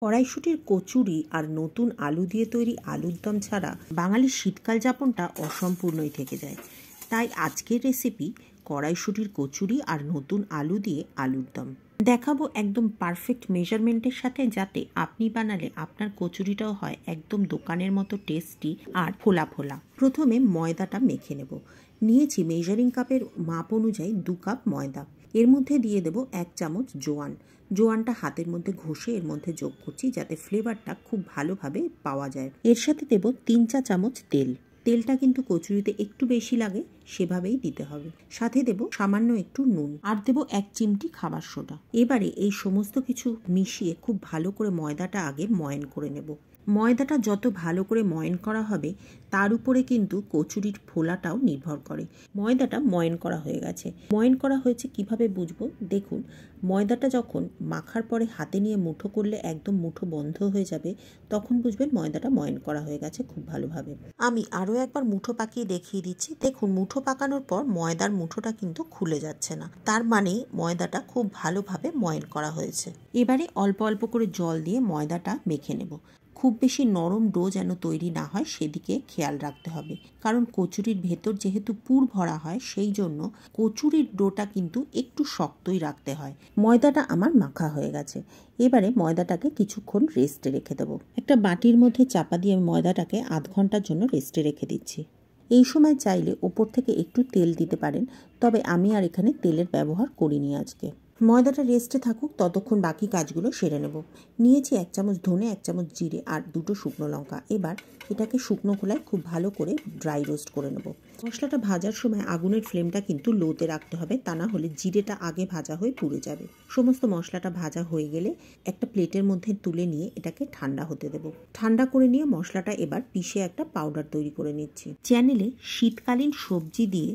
কড়াইশুঁটির কচুরি আর নতুন আলু দিয়ে তৈরি আলুর দম ছাড়া বাঙালির শীতকাল যাপনটা অসম্পূর্ণই থেকে যায়। তাই আজকের রেসিপি কড়াইশুঁটির কচুরি আর নতুন আলু দিয়ে আলুর দম দেখাবো একদম পারফেক্ট মেজারমেন্টের সাথে, যাতে আপনি বানালে আপনার কচুরিটাও হয় একদম দোকানের মতো টেস্টি আর ফোলা ফোলা। প্রথমে ময়দাটা মেখে নেব। নিয়েছি মেজারিং কাপের মাপ অনুযায়ী 2 কাপ ময়দা। এর মধ্যে দিয়ে দেব 1 চামচ জোয়ান। জোয়ানটা হাতের মধ্যে ঘষে এর মধ্যে যোগ করছি, যাতে ফ্লেভারটা খুব ভালোভাবে পাওয়া যায়। এর সাথে দেব 3 চামচ তেল। তেলটা কিন্তু কচুরিতে একটু বেশি লাগে, সেভাবেই দিতে হবে। সাথে দেব সামান্য একটু নুন, আর দেব 1 চিমটি খাবার সোডা। এবারে এই সমস্ত কিছু মিশিয়ে খুব ভালো করে ময়দাটা আগে ময়ান করে নেব। ময়দাটা যত ভালো করে ময়ান করা হবে তার উপরে কিন্তু কচুরির ফোলাটাও নির্ভর করে। ময়দাটা ময়ান করা হয়ে গেছে। ময়ান করা হয়েছে কিভাবে বুঝবো? দেখুন, ময়দাটা যখন মাখার পরে হাতে নিয়ে মুঠো করলে একদম মুঠো বন্ধ হয়ে যাবে, তখন বুঝবেন ময়দাটা ময়ান করা হয়ে গেছে খুব ভালোভাবে। আমি আরও একবার মুঠো পাকিয়ে দেখিয়ে দিচ্ছি। দেখুন, মুঠো পাকানোর পর ময়দার মুঠোটা কিন্তু খুলে যাচ্ছে না, তার মানে ময়দাটা খুব ভালোভাবে ময়ান করা হয়েছে। এবারে অল্প অল্প করে জল দিয়ে ময়দাটা মেখে নেব। খুব বেশি নরম ডো যেন তৈরি না হয় সেদিকে খেয়াল রাখতে হবে, কারণ কচুরির ভেতর যেহেতু পুর ভরা হয়, সেই জন্য কচুরির ডোটা কিন্তু একটু শক্তই রাখতে হয়। ময়দাটা আমার মাখা হয়ে গেছে। এবারে ময়দাটাকে কিছুক্ষণ রেস্টে রেখে দেবো। একটা বাটির মধ্যে চাপা দিয়ে ময়দাটাকে আধ ঘন্টার জন্য রেস্টে রেখে দিচ্ছি। এই সময় চাইলে ওপর থেকে একটু তেল দিতে পারেন, তবে আমি আর এখানে তেলের ব্যবহার করিনি আজকে। ময়দাটা রেস্টে থাকুক, ততক্ষণ বাকি কাজগুলো সেরে নেব। নিয়েছি 1 চামচ ধনে, 1 চামচ জিরে আর 2টো শুকনো লঙ্কা। এবার এটাকে শুকনো খোলায় খুব ভালো করে ড্রাই রোস্ট করে নেব। মশলাটা ভাজার সময় আগুনের ফ্লেমটা কিন্তু লোতে রাখতে হবে, তা না হলে জিরেটা আগে ভাজা হয়ে পুড়ে যাবে। সমস্ত মশলাটা ভাজা হয়ে গেলে একটা প্লেটের মধ্যে তুলে নিয়ে এটাকে ঠান্ডা হতে দেব। ঠান্ডা করে নিয়ে মশলাটা এবার পিষে একটা পাউডার তৈরি করে নিচ্ছি। চ্যানেলে শীতকালীন সবজি দিয়ে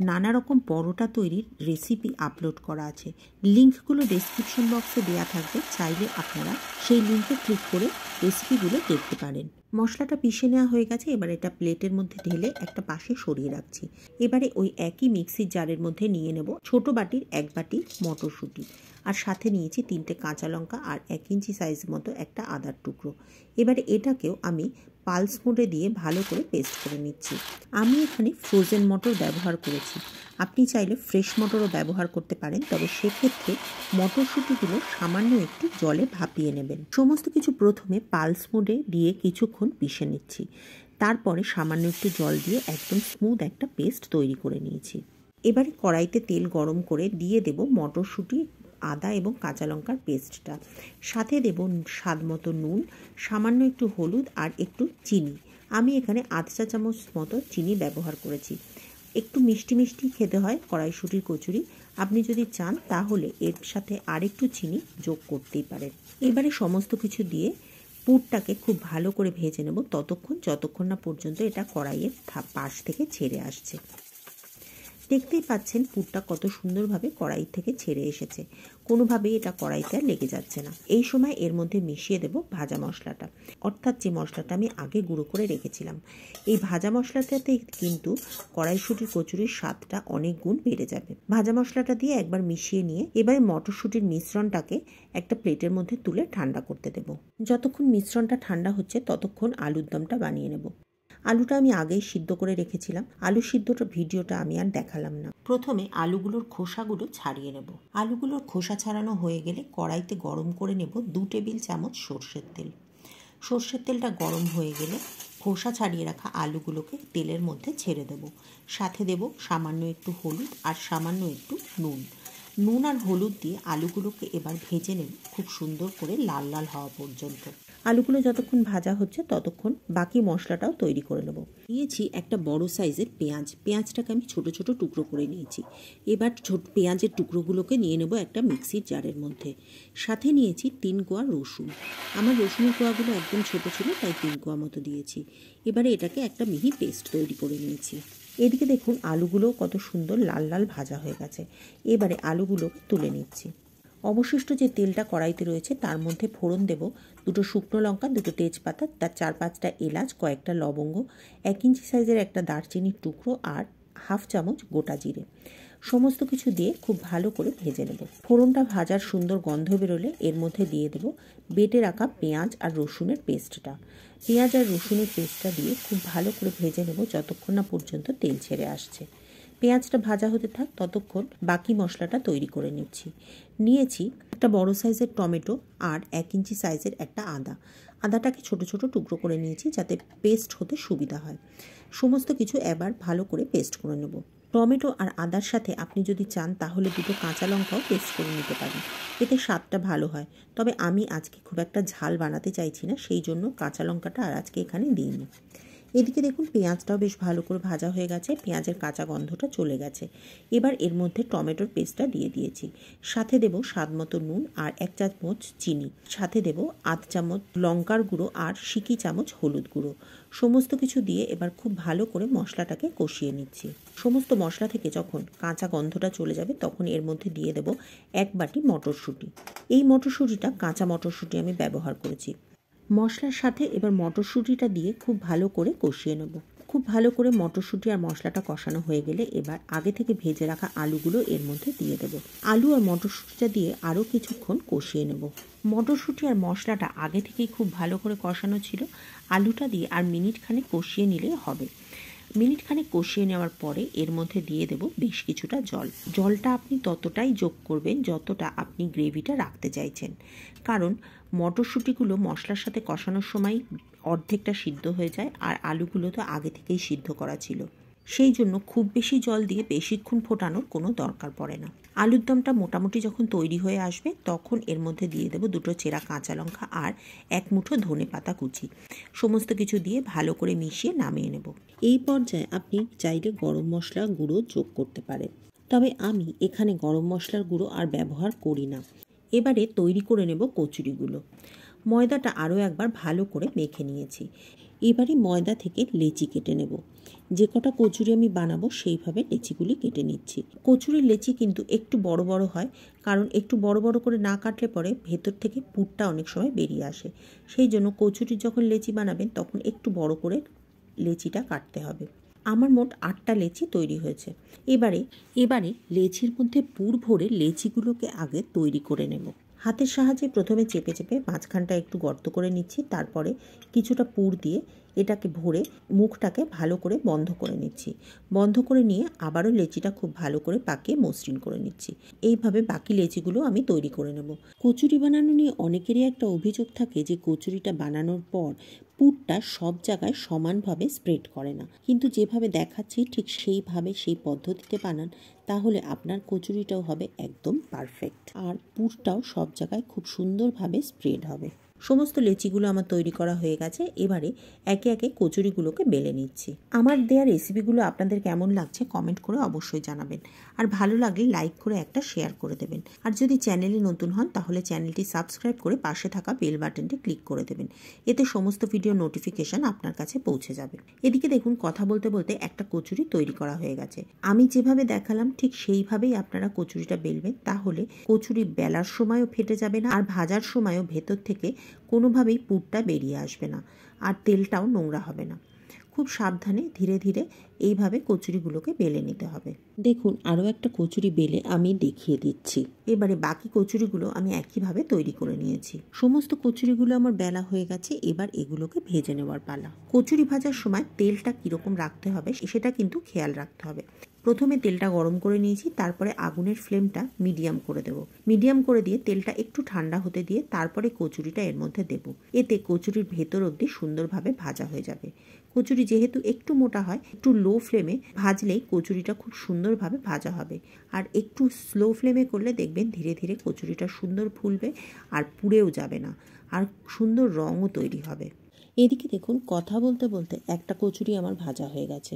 নানা রকম পরোটা তৈরির রেসিপি আপলোড করা আছে। লিঙ্কগুলো ডেসক্রিপশন বক্সে দেওয়া থাকবে, চাইলে আপনারা সেই লিঙ্কে ক্লিক করে রেসিপিগুলো দেখতে পারেন। মশলাটা পিষে নেওয়া হয়ে গেছে। এবার এটা প্লেটের মধ্যে ঢেলে একটা পাশে সরিয়ে রাখছি। এবারে ওই একই মিক্সির জারের মধ্যে নিয়ে নেব ছোট বাটির 1 বাটি মটরশুঁটি, আর সাথে নিয়েছি 3টে কাঁচা লঙ্কা আর 1 ইঞ্চি সাইজ মতো একটা আদার টুকরো। এবারে এটাকেও আমি পালস মোডে দিয়ে ভালো করে পেস্ট করে নিচ্ছি। আমি এখানে ফ্রোজেন মটর ব্যবহার করেছি। আপনি চাইলে ফ্রেশ মটরও ব্যবহার করতে পারেন, তবে সেক্ষেত্রে মটরশুঁটিগুলো সামান্য একটু জলে ভাপিয়ে নেবেন। সমস্ত কিছু প্রথমে পালস মোডে দিয়ে কিছুক্ষণ পিষে নিচ্ছি। তারপরে সামান্য একটু জল দিয়ে একদম স্মুথ একটা পেস্ট তৈরি করে নিয়েছি। এবারে কড়াইতে তেল গরম করে দিয়ে দেব মটরশুঁটি, আদা এবং কাঁচা লঙ্কার পেস্টটা। সাথে দেব স্বাদ মতো নুন, সামান্য একটু হলুদ আর একটু চিনি। আমি এখানে 1/2 চা চামচ মতো চিনি ব্যবহার করেছি। একটু মিষ্টি মিষ্টি খেতে হয় কড়াইশুঁটির কচুরি। আপনি যদি চান তাহলে এর সাথে আর একটু চিনি যোগ করতেই পারেন। এবারে সমস্ত কিছু দিয়ে পুরটাকে খুব ভালো করে ভেজে নেব যতক্ষণ না পর্যন্ত এটা কড়াইয়ের পাশ থেকে ছেড়ে আসছে। দেখতেই পাচ্ছেন পুরটা কত সুন্দরভাবে কড়াই থেকে ছেড়ে এসেছে, কোনোভাবেই এটা কড়াইতে আর লেগে যাচ্ছে না। এই সময় এর মধ্যে মিশিয়ে দেব ভাজা মশলাটা, অর্থাৎ যে মশলাটা আমি আগে গুঁড়ো করে রেখেছিলাম। এই ভাজা মশলাটাতে কিন্তু কড়াইশুঁটির কচুরির স্বাদটা অনেক গুণ বেড়ে যাবে। ভাজা মশলাটা দিয়ে একবার মিশিয়ে নিয়ে এবারে মটরশুঁটির মিশ্রণটাকে একটা প্লেটের মধ্যে তুলে ঠান্ডা করতে দেব। যতক্ষণ মিশ্রণটা ঠান্ডা হচ্ছে ততক্ষণ আলুর দমটা বানিয়ে নেব। আলুটা আমি আগেই সিদ্ধ করে রেখেছিলাম। আলু সিদ্ধটা ভিডিওটা আমি আর দেখালাম না। প্রথমে আলুগুলোর খোসাগুলো ছাড়িয়ে নেব। আলুগুলোর খোসা ছাড়ানো হয়ে গেলে কড়াইতে গরম করে নেব 2 টেবিল চামচ সর্ষের তেল। সর্ষের তেলটা গরম হয়ে গেলে খোসা ছাড়িয়ে রাখা আলুগুলোকে তেলের মধ্যে ছেড়ে দেব। সাথে দেব সামান্য একটু হলুদ আর সামান্য একটু নুন। নুন আর হলুদ দিয়ে আলুগুলোকে এবার ভেজে নেব খুব সুন্দর করে লাল লাল হওয়া পর্যন্ত। আলুগুলো যতক্ষণ ভাজা হচ্ছে ততক্ষণ বাকি মশলাটাও তৈরি করে নেব। নিয়েছি একটা বড় সাইজের পেঁয়াজ। পেঁয়াজটাকে আমি ছোট ছোট টুকরো করে নিয়েছি। এবার পেঁয়াজের টুকরোগুলোকে নিয়ে নেব একটা মিক্সির জারের মধ্যে। সাথে নিয়েছি 3 কোয়া রসুন। আমার রসুনের কোয়াগুলো একদম ছোট ছিল, তাই 3 কোয়া মতো দিয়েছি। এবারে এটাকে একটা মিহি পেস্ট তৈরি করে নিয়েছি। এদিকে দেখুন আলুগুলোও কত সুন্দর লাল লাল ভাজা হয়ে গেছে। এবারে আলুগুলোকে তুলে নিচ্ছি। অবশিষ্ট যে তেলটা কড়াইতে রয়েছে তার মধ্যে ফোড়ন দেব 2টো শুকনো লঙ্কা, 2টো তেজপাতা, তার 4-5টা এলাচ, কয়েকটা লবঙ্গ, 1 ইঞ্চি সাইজের একটা দারচিনির টুকরো আর 1/2 চামচ গোটা জিরে। সমস্ত কিছু দিয়ে খুব ভালো করে ভেজে নেব। ফোড়নটা ভাজার সুন্দর গন্ধ বেরোলে এর মধ্যে দিয়ে দেব বেটে রাখা পেঁয়াজ আর রসুনের পেস্টটা। পেঁয়াজ আর রসুনের পেস্টটা দিয়ে খুব ভালো করে ভেজে নেব যতক্ষণ না পর্যন্ত তেল ছেড়ে আসছে। পেঁয়াজটা ভাজা হতে থাক, ততক্ষণ বাকি মশলাটা তৈরি করে নিয়েছি একটা বড় সাইজের টমেটো আর 1 ইঞ্চি সাইজের একটা আদাটাকে ছোট ছোট টুকরো করে নিয়েছি যাতে পেস্ট হতে সুবিধা হয়। সমস্ত কিছু এবার ভালো করে পেস্ট করে নেব। টমেটো আর আদার সাথে আপনি যদি চান তাহলে 2টো কাঁচা লঙ্কাও পেস্ট করে নিতে পারেন, এতে স্বাদটা ভালো হয়। তবে আমি আজকে খুব একটা ঝাল বানাতে চাইছি না, সেই জন্য কাঁচা লঙ্কাটা আর আজকে এখানে দিইনি। এদিকে দেখুন পেঁয়াজটাও বেশ ভালো করে ভাজা হয়ে গেছে, পেঁয়াজের কাঁচা গন্ধটা চলে গেছে। এবার এর মধ্যে টমেটোর পেস্টটা দিয়ে দিয়েছি। সাথে দেব স্বাদ মতো নুন আর 1 চামচ চিনি। সাথে দেব 1/2 চামচ লঙ্কার গুঁড়ো আর সিকি চামচ হলুদ গুঁড়ো। সমস্ত কিছু দিয়ে এবার খুব ভালো করে মশলাটাকে কষিয়ে নিচ্ছি। সমস্ত মশলা থেকে যখন কাঁচা গন্ধটা চলে যাবে তখন এর মধ্যে দিয়ে দেব 1 বাটি মটরশুঁটি। এই মটরশুঁটিটা কাঁচা মটরশুঁটি আমি ব্যবহার করেছি। মশলার সাথে এবার মটরশুঁটিটা দিয়ে খুব ভালো করে কষিয়ে নেব। খুব ভালো করে মটরশুঁটি আর মশলাটা কষানো হয়ে গেলে এবার আগে থেকে ভেজে রাখা আলুগুলো এর মধ্যে দিয়ে দেব। আলু আর মটরশুঁটিটা দিয়ে আরও কিছুক্ষণ কষিয়ে নেব। মটরশুঁটি আর মশলাটা আগে থেকেই খুব ভালো করে কষানো ছিল, আলুটা দিয়ে আর মিনিট খানেক কষিয়ে নিলে হবে। মিনিট খানেক কষিয়ে নেওয়ার পরে এর মধ্যে দিয়ে দেব বেশ কিছুটা জল। জলটা আপনি ততটাই যোগ করবেন যতটা আপনি গ্রেভিটা রাখতে চাইছেন, কারণ মটরশুঁটিগুলো মশলার সাথে কষানোর সময় অর্ধেকটা সিদ্ধ হয়ে যায় আর আলুগুলো তো আগে থেকেই সিদ্ধ করা ছিল। সেই জন্য খুব বেশি জল দিয়ে বেশিক্ষণ ফোটানোর কোনো দরকার পড়ে না। আলুর দমটা মোটামুটি যখন তৈরি হয়ে আসবে তখন এর মধ্যে দিয়ে দেবো 2টো চেরা কাঁচা লঙ্কা আর 1 মুঠো ধনেপাতা কুচি। সমস্ত কিছু দিয়ে ভালো করে মিশিয়ে নামিয়ে নেব। এই পর্যায়ে আপনি চাইলে গরম মশলা গুঁড়ো যোগ করতে পারেন, তবে আমি এখানে গরম মশলার গুঁড়ো আর ব্যবহার করি না। এবারে তৈরি করে নেব কচুরিগুলো। ময়দাটা আরও একবার ভালো করে মেখে নিয়েছি। এবারে ময়দা থেকে লেচি কেটে নেব। যে কটা কচুরি আমি বানাবো সেইভাবে লেচিগুলি কেটে নিচ্ছি। কচুরির লেচি কিন্তু একটু বড় বড় হয়, কারণ একটু বড় বড় করে না কাটলে পরে ভেতর থেকে পুরটা অনেক সময় বেরিয়ে আসে। সেই জন্য কচুরির যখন লেচি বানাবেন তখন একটু বড় করে লেচিটা কাটতে হবে। আমার মোট 8টা লেচি তৈরি হয়েছে। এবারে লেচির মধ্যে পুর ভরে লেচিগুলোকে আগে তৈরি করে নেব। হাতের সাহায্যে প্রথমে চেপে চেপে মাঝখানটা একটু গর্ত করে নিচ্ছি, তারপরে কিছুটা পুর দিয়ে এটাকে ভরে মুখটাকে ভালো করে বন্ধ করে নিচ্ছি। বন্ধ করে নিয়ে আবারও লেচিটা খুব ভালো করে পাকিয়ে মসৃণ করে নিচ্ছি। এইভাবে বাকি লেচিগুলো আমি তৈরি করে নেব। কচুরি বানানো নিয়ে অনেকেরই একটা অভিযোগ থাকে যে কচুরিটা বানানোর পর পুরটা সব জায়গায় সমানভাবে স্প্রেড করে না, কিন্তু যেভাবে দেখাচ্ছি ঠিক সেইভাবে সেই পদ্ধতিতে বানান, তাহলে আপনার কচুরিটাও হবে একদম পারফেক্ট আর পুরটাও সব জায়গায় খুব সুন্দরভাবে স্প্রেড হবে। সমস্ত লেচিগুলো আমার তৈরি করা হয়ে গেছে। এবারে একে একে কচুরিগুলোকে বেলে নিচ্ছি। আমার দেওয়া রেসিপিগুলো আপনাদের কেমন লাগছে কমেন্ট করে অবশ্যই জানাবেন, আর ভালো লাগলে লাইক করে একটা শেয়ার করে দেবেন। আর যদি চ্যানেলে নতুন হন তাহলে চ্যানেলটি সাবস্ক্রাইব করে পাশে থাকা বেল বাটনটি ক্লিক করে দেবেন, এতে সমস্ত ভিডিও নোটিফিকেশন আপনার কাছে পৌঁছে যাবে। এদিকে দেখুন কথা বলতে বলতে একটা কচুরি তৈরি করা হয়ে গেছে। আমি যেভাবে দেখালাম ঠিক সেইভাবেই আপনারা কচুরিটা বেলবেন, তাহলে কচুরি বেলার সময়ও ফেটে যাবে না আর ভাজার সময়ও ভেতর থেকে কোনোভাবেই পুরটা বেরিয়ে আসবে না আর তেলটাও নোংরা হবে না। খুব সাবধানে ধীরে ধীরে এইভাবে কচুরিগুলোকে বেলে নিতে হবে। দেখুন আরও একটা কচুরি বেলে আমি দেখিয়ে দিচ্ছি। এবারে বাকি কচুরিগুলো আমি একইভাবে তৈরি করে নিয়েছি। সমস্ত কচুরিগুলো আমার বেলা হয়ে গেছে। এবার এগুলোকে ভেজে নেওয়ার পালা। কচুরি ভাজার সময় তেলটা কীরকম রাখতে হবে সেটা কিন্তু খেয়াল রাখতে হবে। প্রথমে তেলটা গরম করে নিয়েছি, তারপরে আগুনের ফ্লেমটা মিডিয়াম করে দেব। মিডিয়াম করে দিয়ে তেলটা একটু ঠান্ডা হতে দিয়ে তারপরে কচুরিটা এর মধ্যে দেব। এতে কচুরির ভেতর অবধি সুন্দরভাবে ভাজা হয়ে যাবে। কচুরি যেহেতু একটু মোটা হয়, একটু লো ফ্লেমে ভাজলেই কচুরিটা খুব সুন্দরভাবে ভাজা হবে। আর একটু স্লো ফ্লেমে করলে দেখবেন ধীরে ধীরে কচুরিটা সুন্দর ফুলবে আর পুড়েও যাবে না, আর সুন্দর রঙও তৈরি হবে। এদিকে দেখুন কথা বলতে বলতে একটা কচুরি আমার ভাজা হয়ে গেছে।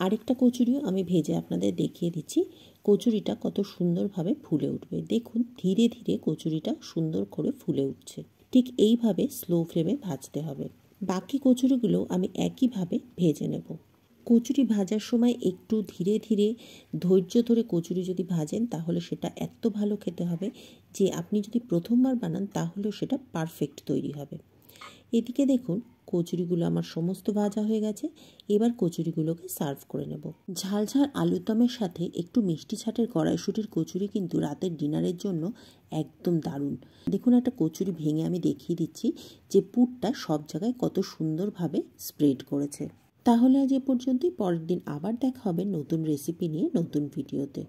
আরেকটা কচুরিও আমি ভেজে আপনাদের দেখিয়ে দিচ্ছি। কচুরিটা কত সুন্দরভাবে ফুলে উঠবে। দেখুন ধীরে ধীরে কচুরিটা সুন্দর করে ফুলে উঠছে। ঠিক এইভাবে স্লো ফ্লেমে ভাজতে হবে। বাকি কচুরিগুলো আমি একইভাবে ভেজে নেব। কচুরি ভাজার সময় একটু ধীরে ধীরে ধৈর্য ধরে কচুরি যদি ভাজেন তাহলে সেটা এত ভালো খেতে হবে যে আপনি যদি প্রথমবার বানান তাহলেও সেটা পারফেক্ট তৈরি হবে। এদিকে দেখুন কচুরিগুলো আমার সমস্ত ভাজা হয়ে গেছে। এবার কচুরিগুলোকে সার্ভ করে নেব। ঝাল ঝাল আলুর দমের সাথে একটু মিষ্টি ছাটের কড়াইশুঁটির কচুরি কিন্তু রাতের ডিনারের জন্য একদম দারুণ। দেখুন, একটা কচুরি ভেঙে আমি দেখিয়ে দিচ্ছি যে পুরটা সব জায়গায় কত সুন্দরভাবে স্প্রেড করেছে। তাহলে আজ এ পর্যন্তই। পরের দিন আবার দেখা হবে নতুন রেসিপি নিয়ে, নতুন ভিডিওতে।